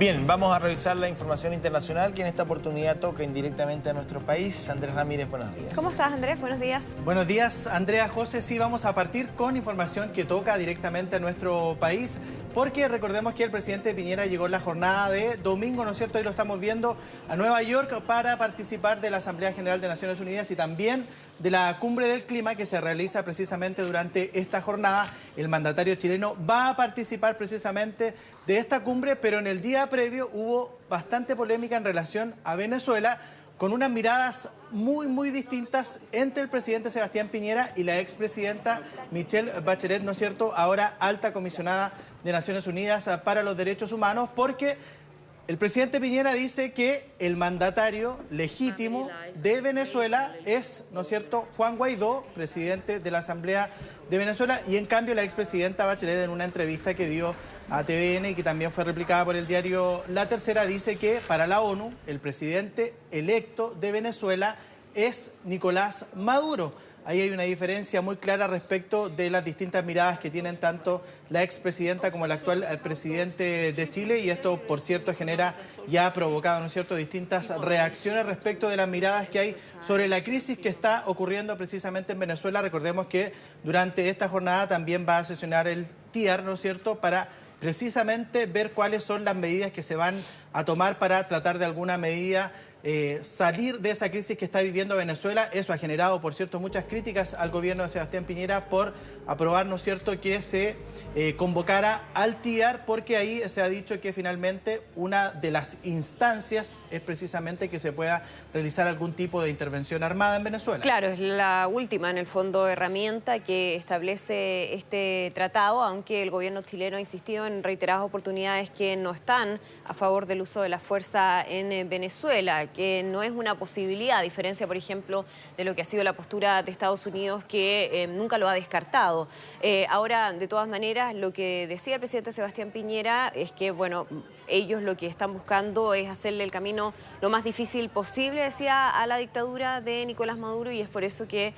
Bien, vamos a revisar la información internacional que en esta oportunidad toca indirectamente a nuestro país. Andrés Ramírez, buenos días. ¿Cómo estás, Andrés? Buenos días. Buenos días, Andrea, José. Sí, vamos a partir con información que toca directamente a nuestro país, porque recordemos que el presidente Piñera llegó en la jornada de domingo, ¿no es cierto? Ahí lo estamos viendo, a Nueva York para participar de la Asamblea General de Naciones Unidas y también de la Cumbre del Clima que se realiza precisamente durante esta jornada. El mandatario chileno va a participar precisamente de esta cumbre, pero en el día previo hubo bastante polémica en relación a Venezuela, con unas miradas muy distintas entre el presidente Sebastián Piñera y la expresidenta Michelle Bachelet, ¿no es cierto?, ahora alta comisionada de Naciones Unidas para los Derechos Humanos, porque el presidente Piñera dice que el mandatario legítimo de Venezuela es, ¿no es cierto?, Juan Guaidó, presidente de la Asamblea de Venezuela, y en cambio la expresidenta Bachelet, en una entrevista que dio a TVN y que también fue replicada por el diario La Tercera, dice que para la ONU el presidente electo de Venezuela es Nicolás Maduro. Ahí hay una diferencia muy clara respecto de las distintas miradas que tienen tanto la expresidenta como el actual presidente de Chile, y esto, por cierto, genera y ha provocado, ¿no es cierto?, distintas reacciones respecto de las miradas que hay sobre la crisis que está ocurriendo precisamente en Venezuela. Recordemos que durante esta jornada también va a sesionar el TIAR, ¿no es cierto?, para precisamente ver cuáles son las medidas que se van a tomar para tratar de alguna medida salir de esa crisis que está viviendo Venezuela. Eso ha generado, por cierto, muchas críticas al gobierno de Sebastián Piñera por aprobar, ¿no es cierto?, que se convocara al TIAR, porque ahí se ha dicho que finalmente una de las instancias es precisamente que se pueda realizar algún tipo de intervención armada en Venezuela. Claro, es la última, en el fondo, herramienta que establece este tratado, aunque el gobierno chileno ha insistido en reiteradas oportunidades que no están a favor del uso de la fuerza en Venezuela, que no es una posibilidad, a diferencia, por ejemplo, de lo que ha sido la postura de Estados Unidos, que nunca lo ha descartado. Ahora, de todas maneras, lo que decía el presidente Sebastián Piñera es que, bueno, ellos lo que están buscando es hacerle el camino lo más difícil posible, decía, a la dictadura de Nicolás Maduro, y es por eso que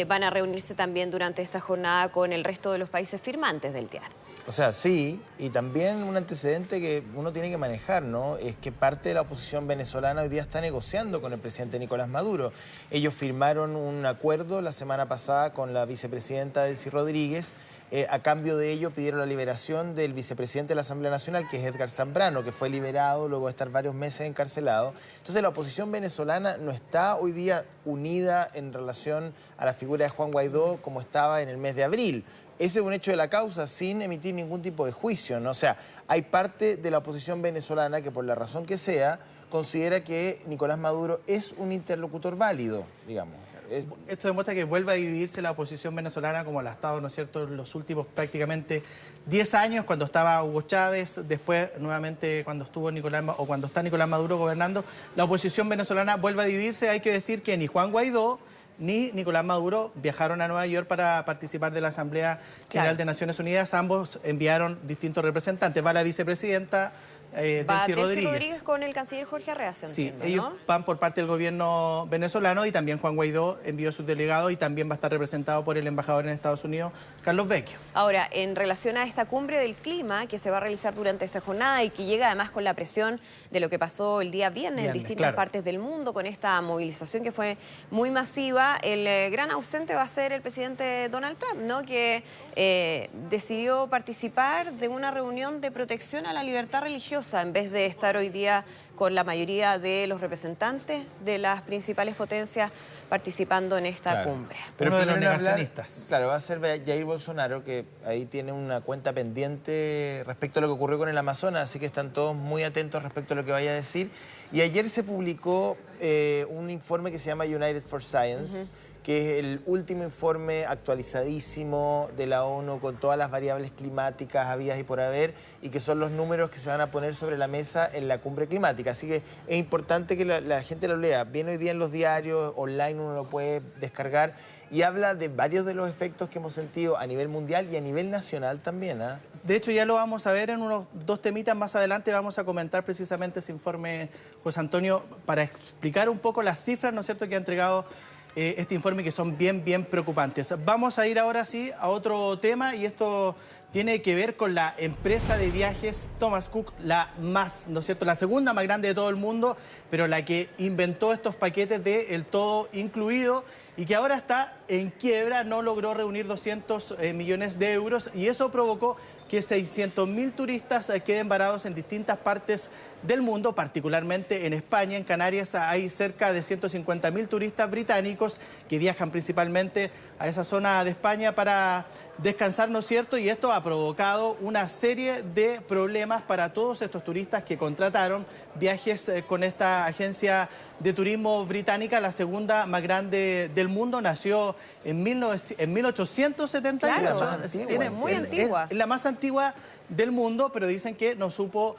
van a reunirse también durante esta jornada con el resto de los países firmantes del TIAR. O sea, sí, y también un antecedente que uno tiene que manejar, ¿no?, es que parte de la oposición venezolana hoy día está negociando con el presidente Nicolás Maduro. Ellos firmaron un acuerdo la semana pasada con la vicepresidenta Delcy Rodríguez. A cambio de ello pidieron la liberación del vicepresidente de la Asamblea Nacional, que es Edgar Zambrano, que fue liberado luego de estar varios meses encarcelado. Entonces la oposición venezolana no está hoy día unida en relación a la figura de Juan Guaidó como estaba en el mes de abril. Ese es un hecho de la causa sin emitir ningún tipo de juicio, ¿no? O sea, hay parte de la oposición venezolana que, por la razón que sea, considera que Nicolás Maduro es un interlocutor válido, digamos. Esto demuestra que vuelve a dividirse la oposición venezolana como la ha estado, ¿no es cierto?, en los últimos prácticamente 10 años, cuando estaba Hugo Chávez, después nuevamente cuando estuvo cuando está Nicolás Maduro gobernando. La oposición venezolana vuelve a dividirse. Hay que decir que ni Juan Guaidó ni Nicolás Maduro viajaron a Nueva York para participar de la Asamblea General de Naciones Unidas. Ambos enviaron distintos representantes. Va la vicepresidenta Delcy Rodríguez con el canciller Jorge Arreaza, sí, ellos van por parte del gobierno venezolano, y también Juan Guaidó envió sus delegados y también va a estar representado por el embajador en Estados Unidos, Carlos Vecchio. Ahora, en relación a esta cumbre del clima que se va a realizar durante esta jornada y que llega además con la presión de lo que pasó el día viernes en distintas partes del mundo, con esta movilización que fue muy masiva, el gran ausente va a ser el presidente Donald Trump, ¿no?, que decidió participar de una reunión de protección a la libertad religiosa, en vez de estar hoy día con la mayoría de los representantes de las principales potencias participando en esta cumbre. Pero uno de los negacionistas. Claro, va a ser Jair Bolsonaro, que ahí tiene una cuenta pendiente respecto a lo que ocurrió con el Amazonas, así que están todos muy atentos respecto a lo que vaya a decir. Y ayer se publicó un informe que se llama United for Science, que es el último informe actualizadísimo de la ONU con todas las variables climáticas habidas y por haber, y que son los números que se van a poner sobre la mesa en la cumbre climática. Así que es importante que la gente lo lea. Viene hoy día en los diarios, online uno lo puede descargar, y habla de varios de los efectos que hemos sentido a nivel mundial y a nivel nacional también, ¿eh? De hecho, ya lo vamos a ver en unos 2 temitas más adelante. Vamos a comentar precisamente ese informe, José Antonio, para explicar un poco las cifras, ¿no es cierto?, que ha entregado este informe, que son bien preocupantes. Vamos a ir ahora sí a otro tema, y esto tiene que ver con la empresa de viajes Thomas Cook, ¿no es cierto?, la segunda más grande de todo el mundo, pero la que inventó estos paquetes de el todo incluido, y que ahora está en quiebra. No logró reunir 200 millones de euros, y eso provocó que 600.000 turistas queden varados en distintas partes del mundo, particularmente en España. En Canarias hay cerca de 150.000 turistas británicos que viajan principalmente a esa zona de España para descansar, ¿no es cierto? Y esto ha provocado una serie de problemas para todos estos turistas que contrataron viajes con esta agencia de turismo británica, la segunda más grande del mundo. Nació en 1878. Claro, Tiene, muy antigua. Es la más antigua del mundo, pero dicen que no supo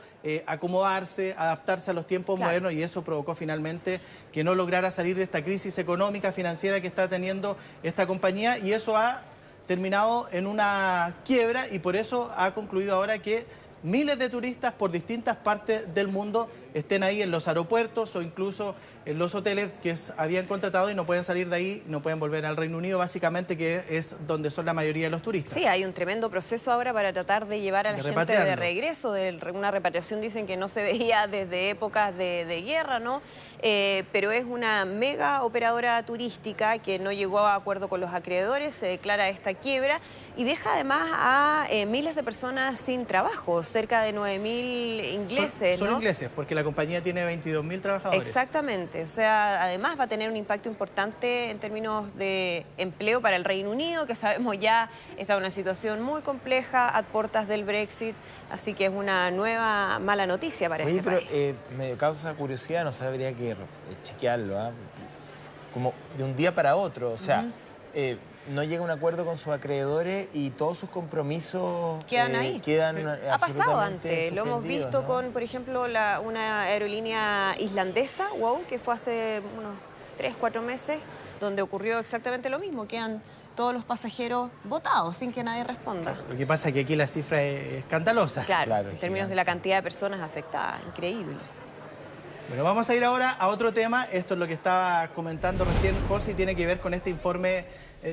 acomodarse, adaptarse a los tiempos modernos, y eso provocó finalmente que no lograra salir de esta crisis económica, financiera que está teniendo esta compañía, y eso ha terminado en una quiebra, y por eso ha concluido ahora que miles de turistas por distintas partes del mundo estén ahí en los aeropuertos o incluso en los hoteles que habían contratado, y no pueden salir de ahí, no pueden volver al Reino Unido, básicamente, que es donde son la mayoría de los turistas. Sí, hay un tremendo proceso ahora para tratar de llevar a la gente de regreso. Una repatriación, dicen, que no se veía desde épocas de guerra, ¿no? Pero es una mega operadora turística que no llegó a acuerdo con los acreedores, se declara esta quiebra y deja además a miles de personas sin trabajo, cerca de 9.000 ingleses, son ¿no? ingleses, porque la compañía tiene 22.000 trabajadores. Exactamente, o sea, además va a tener un impacto importante en términos de empleo para el Reino Unido, que sabemos ya está en una situación muy compleja a puertas del Brexit, así que es una nueva mala noticia para ese país. Me causa curiosidad, no sabría que chequearlo, ¿ah? Como de un día para otro, o sea, no llega a un acuerdo con sus acreedores y todos sus compromisos quedan ahí. Ha pasado antes, lo hemos visto, ¿no? con, por ejemplo, una aerolínea islandesa, WOW, que fue hace unos 3, 4 meses, donde ocurrió exactamente lo mismo, quedan todos los pasajeros votados sin que nadie responda. Lo que pasa es que aquí la cifra es escandalosa. Claro, en términos de la cantidad de personas afectadas, increíble. Bueno, vamos a ir ahora a otro tema. Esto es lo que estaba comentando recién José, y tiene que ver con este informe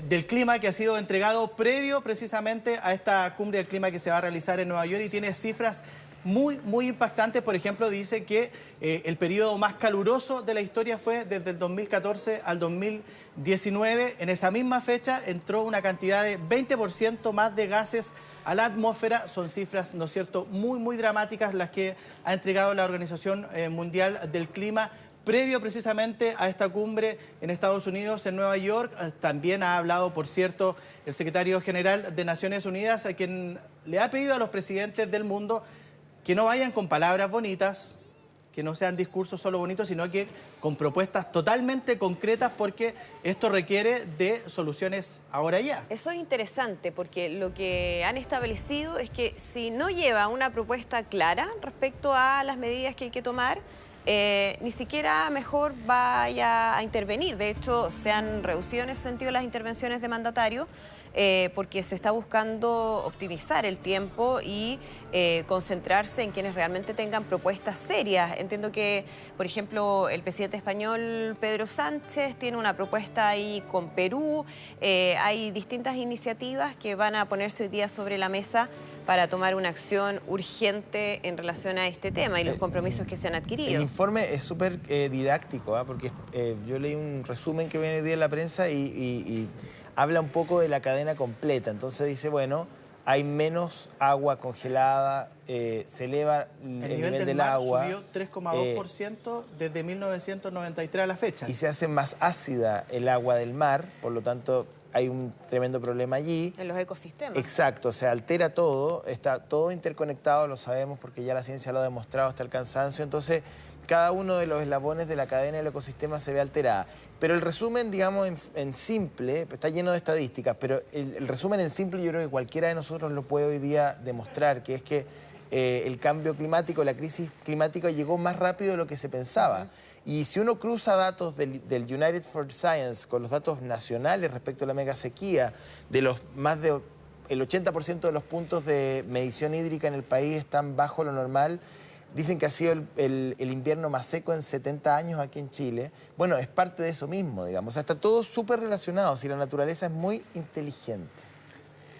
del clima que ha sido entregado previo precisamente a esta cumbre del clima que se va a realizar en Nueva York, y tiene cifras muy impactantes. Por ejemplo, dice que el periodo más caluroso de la historia fue desde el 2014 al 2019. En esa misma fecha entró una cantidad de 20% más de gases a la atmósfera. Son cifras, ¿no es cierto?, muy dramáticas las que ha entregado la Organización Mundial del Clima previo precisamente a esta cumbre en Estados Unidos, en Nueva York. También ha hablado, por cierto, el secretario general de Naciones Unidas, a quien le ha pedido a los presidentes del mundo que no vayan con palabras bonitas, que no sean discursos solo bonitos, sino que con propuestas totalmente concretas, porque esto requiere de soluciones ahora ya. Eso es interesante, porque lo que han establecido es que si no lleva una propuesta clara respecto a las medidas que hay que tomar, ni siquiera mejor vaya a intervenir. De hecho, se han reducido en ese sentido las intervenciones de mandatarios, porque se está buscando optimizar el tiempo y concentrarse en quienes realmente tengan propuestas serias. Entiendo que, por ejemplo, el presidente español Pedro Sánchez tiene una propuesta ahí con Perú. Hay distintas iniciativas que van a ponerse hoy día sobre la mesa para tomar una acción urgente en relación a este tema y los compromisos que se han adquirido. El informe es súper didáctico, ¿eh? Porque yo leí un resumen que viene hoy día en la prensa y habla un poco de la cadena completa. Entonces dice, bueno, hay menos agua congelada, se eleva el nivel del agua. Subió 3,2% desde 1993 a la fecha. Y se hace más ácida el agua del mar, por lo tanto hay un tremendo problema allí. En los ecosistemas. Exacto, se altera todo, está todo interconectado, lo sabemos porque ya la ciencia lo ha demostrado hasta el cansancio. Entonces, cada uno de los eslabones de la cadena del ecosistema se ve alterada. Pero el resumen, digamos, en simple, está lleno de estadísticas, pero el resumen en simple yo creo que cualquiera de nosotros lo puede hoy día demostrar, que es que el cambio climático, la crisis climática llegó más rápido de lo que se pensaba. Y si uno cruza datos del United for Science con los datos nacionales respecto a la mega sequía, de los más de el 80% de los puntos de medición hídrica en el país están bajo lo normal, Dicen que ha sido el invierno más seco en 70 años aquí en Chile. Bueno, es parte de eso mismo, digamos. O sea, está todo súper relacionado, si la naturaleza es muy inteligente.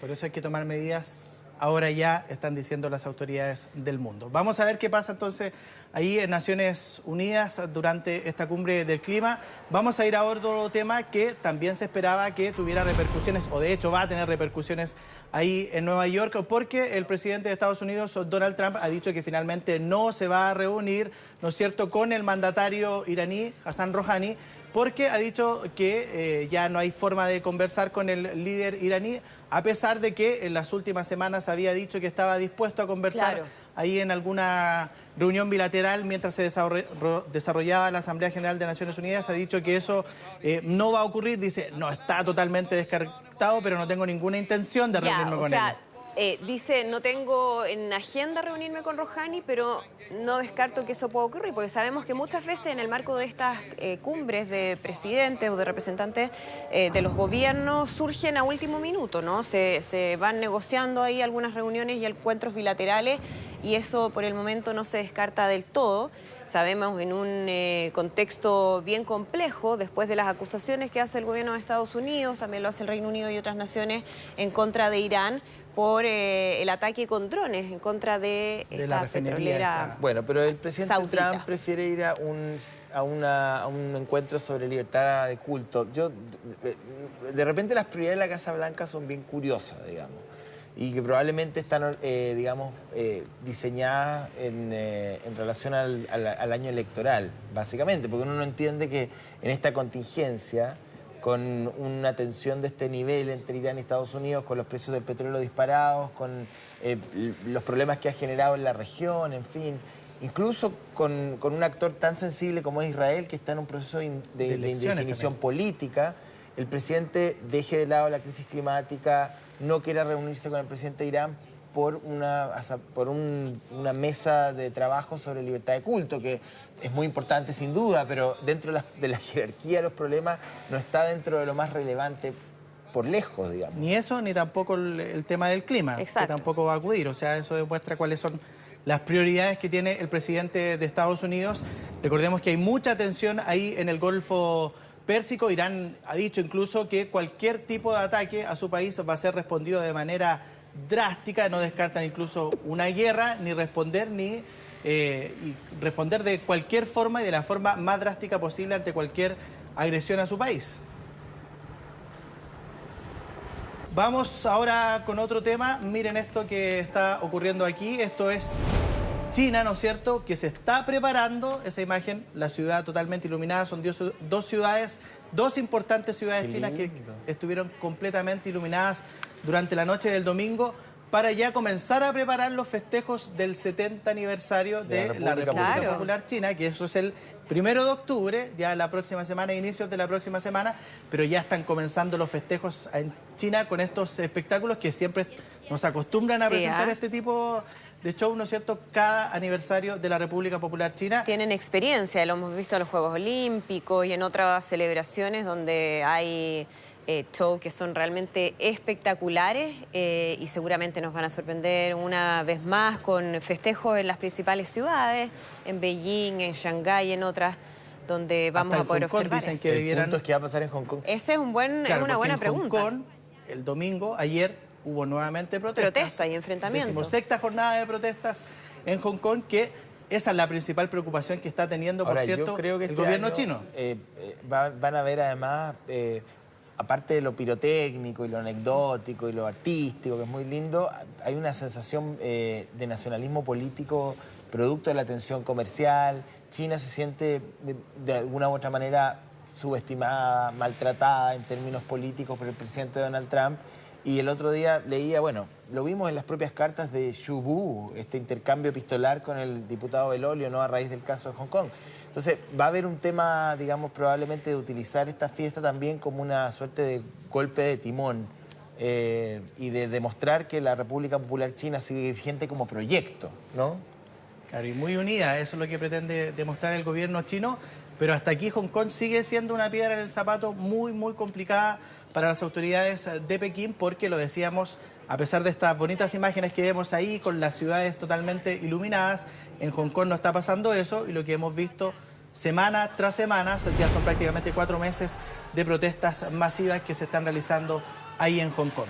Por eso hay que tomar medidas. Ahora ya están diciendo las autoridades del mundo. Vamos a ver qué pasa entonces ahí en Naciones Unidas durante esta cumbre del clima. Vamos a ir a otro tema que también se esperaba que tuviera repercusiones, o de hecho va a tener repercusiones ahí en Nueva York, porque el presidente de Estados Unidos, Donald Trump, ha dicho que finalmente no se va a reunir, ¿no es cierto?, con el mandatario iraní, Hassan Rouhani, porque ha dicho que ya no hay forma de conversar con el líder iraní, a pesar de que en las últimas semanas había dicho que estaba dispuesto a conversar ahí en alguna reunión bilateral mientras se desarrollaba la Asamblea General de Naciones Unidas. Ha dicho que eso no va a ocurrir. Dice, no está totalmente descartado, pero no tengo ninguna intención de reunirme con él. Dice, no tengo en agenda reunirme con Rouhani, pero no descarto que eso pueda ocurrir, porque sabemos que muchas veces en el marco de estas cumbres de presidentes o de representantes de los gobiernos surgen a último minuto, ¿no? Se van negociando ahí algunas reuniones y encuentros bilaterales, y eso por el momento no se descarta del todo. Sabemos en un contexto bien complejo, después de las acusaciones que hace el gobierno de Estados Unidos, también lo hace el Reino Unido y otras naciones en contra de Irán, por el ataque con drones en contra de esta petrolera. Bueno, pero el presidente saudita. Trump prefiere ir a un encuentro sobre libertad de culto. De repente las prioridades de la Casa Blanca son bien curiosas, digamos, y que probablemente están, diseñadas en relación al año electoral, básicamente, porque uno no entiende que en esta contingencia, con una tensión de este nivel entre Irán y Estados Unidos, con los precios del petróleo disparados, con los problemas que ha generado en la región, en fin, incluso con un actor tan sensible como es Israel, que está en un proceso de indefinición política, el presidente deje de lado la crisis climática, no quiera reunirse con el presidente de Irán por una mesa de trabajo sobre libertad de culto, que es muy importante sin duda, pero dentro de la jerarquía de los problemas no está dentro de lo más relevante por lejos, digamos. Ni eso, ni tampoco el tema del clima, que tampoco va a acudir. O sea, eso demuestra cuáles son las prioridades que tiene el presidente de Estados Unidos. Recordemos que hay mucha tensión ahí en el Golfo Pérsico. Irán ha dicho incluso que cualquier tipo de ataque a su país va a ser respondido de manera drástica. No descartan incluso una guerra, ni responder, y responder de cualquier forma y de la forma más drástica posible ante cualquier agresión a su país. Vamos ahora con otro tema. Miren esto que está ocurriendo aquí. Esto es China, ¿no es cierto?, que se está preparando. Esa imagen, la ciudad totalmente iluminada, son dos ciudades, dos importantes ciudades chinas que estuvieron completamente iluminadas durante la noche del domingo, para ya comenzar a preparar los festejos del 70 aniversario de la República Popular China, que eso es el 1 de octubre, ya la próxima semana, inicios de la próxima semana, pero ya están comenzando los festejos en China con estos espectáculos que siempre nos acostumbran a presentar este tipo de show, ¿no es cierto?, cada aniversario de la República Popular China. Tienen experiencia, lo hemos visto en los Juegos Olímpicos y en otras celebraciones donde hay shows que son realmente espectaculares, y seguramente nos van a sorprender una vez más con festejos en las principales ciudades, en Beijing, en Shanghái, en otras, donde vamos a poder observar dicen eso. Que debieran... ¿Qué va a pasar en Hong Kong? Esa es una buena pregunta. Hong Kong, el domingo, ayer, hubo nuevamente protestas. Protestas y enfrentamientos. 16ª jornada de protestas en Hong Kong, que esa es la principal preocupación que está teniendo, por cierto, yo creo que el gobierno chino. Van a ver además, aparte de lo pirotécnico y lo anecdótico y lo artístico, que es muy lindo, hay una sensación de nacionalismo político producto de la tensión comercial. China se siente de alguna u otra manera subestimada, maltratada en términos políticos por el presidente Donald Trump. Y el otro día leía, bueno, lo vimos en las propias cartas de Xu Bu, este intercambio epistolar con el diputado Belolio, ¿no?, a raíz del caso de Hong Kong. Entonces, va a haber un tema, digamos, probablemente de utilizar esta fiesta también como una suerte de golpe de timón, y de demostrar que la República Popular China sigue vigente como proyecto, ¿no? Claro, y muy unida, eso es lo que pretende demostrar el gobierno chino, pero hasta aquí Hong Kong sigue siendo una piedra en el zapato muy, muy complicada para las autoridades de Pekín, porque lo decíamos A pesar de estas bonitas imágenes que vemos ahí con las ciudades totalmente iluminadas, en Hong Kong no está pasando eso y lo que hemos visto semana tras semana, ya son prácticamente 4 meses de protestas masivas que se están realizando ahí en Hong Kong.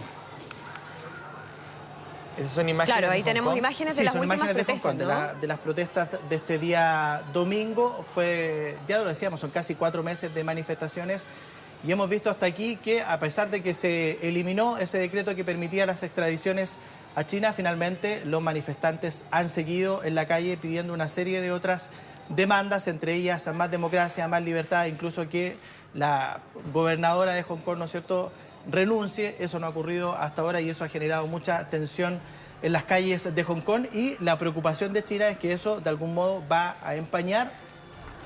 Esas son imágenes. Claro, ahí tenemos imágenes de las últimas protestas, ¿no? De las protestas de este día domingo. Ya lo decíamos, son casi 4 meses de manifestaciones y hemos visto hasta aquí que a pesar de que se eliminó ese decreto que permitía las extradiciones a China, finalmente los manifestantes han seguido en la calle pidiendo una serie de otras demandas, entre ellas más democracia, más libertad, incluso que la gobernadora de Hong Kong, ¿no es cierto?, renuncie. Eso no ha ocurrido hasta ahora y eso ha generado mucha tensión en las calles de Hong Kong y la preocupación de China es que eso de algún modo va a empañar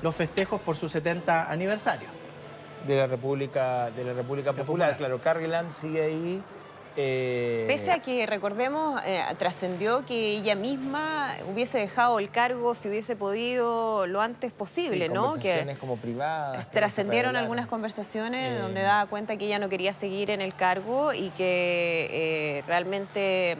los festejos por su 70 aniversario. De la República Popular. Claro, Carrie Lam sigue ahí. Pese a que, recordemos, trascendió que ella misma hubiese dejado el cargo si hubiese podido lo antes posible, sí, ¿no? Conversaciones que como privadas. Trascendieron algunas conversaciones donde daba cuenta que ella no quería seguir en el cargo y que realmente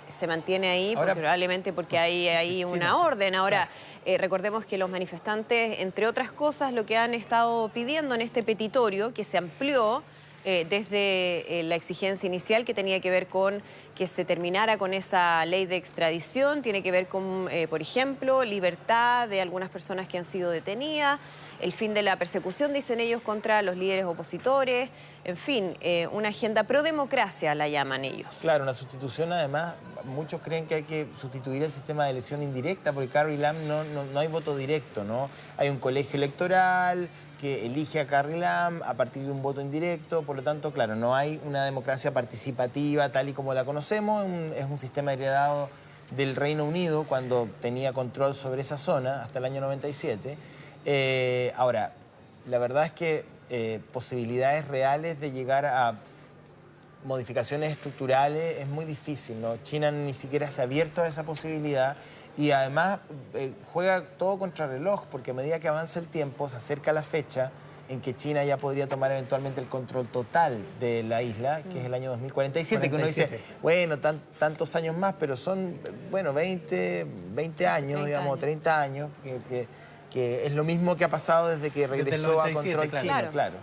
se mantiene ahí, ahora, probablemente porque hay una orden. Ahora, recordemos que los manifestantes, entre otras cosas, lo que han estado pidiendo en este petitorio, que se amplió desde la exigencia inicial que tenía que ver con que se terminara con esa ley de extradición, tiene que ver con, por ejemplo, libertad de algunas personas que han sido detenidas, el fin de la persecución, dicen ellos, contra los líderes opositores, en fin, una agenda pro democracia la llaman ellos. Claro, una sustitución además, muchos creen que hay que sustituir el sistema de elección indirecta porque Carrie Lam no hay voto directo, ¿no? Hay un colegio electoral que elige a Carrie Lam a partir de un voto indirecto, por lo tanto, claro, no hay una democracia participativa tal y como la conocemos, es un sistema heredado del Reino Unido cuando tenía control sobre esa zona hasta el año 97. Ahora, la verdad es que posibilidades reales de llegar a modificaciones estructurales es muy difícil, ¿no? China ni siquiera se ha abierto a esa posibilidad. Y además juega todo contra reloj, porque a medida que avanza el tiempo, se acerca la fecha en que China ya podría tomar eventualmente el control total de la isla, que es el año 2047, que uno dice, bueno, tantos años más, pero son, bueno, 20 años, digamos, 30 años, que es lo mismo que ha pasado desde que regresó a control chino, claro.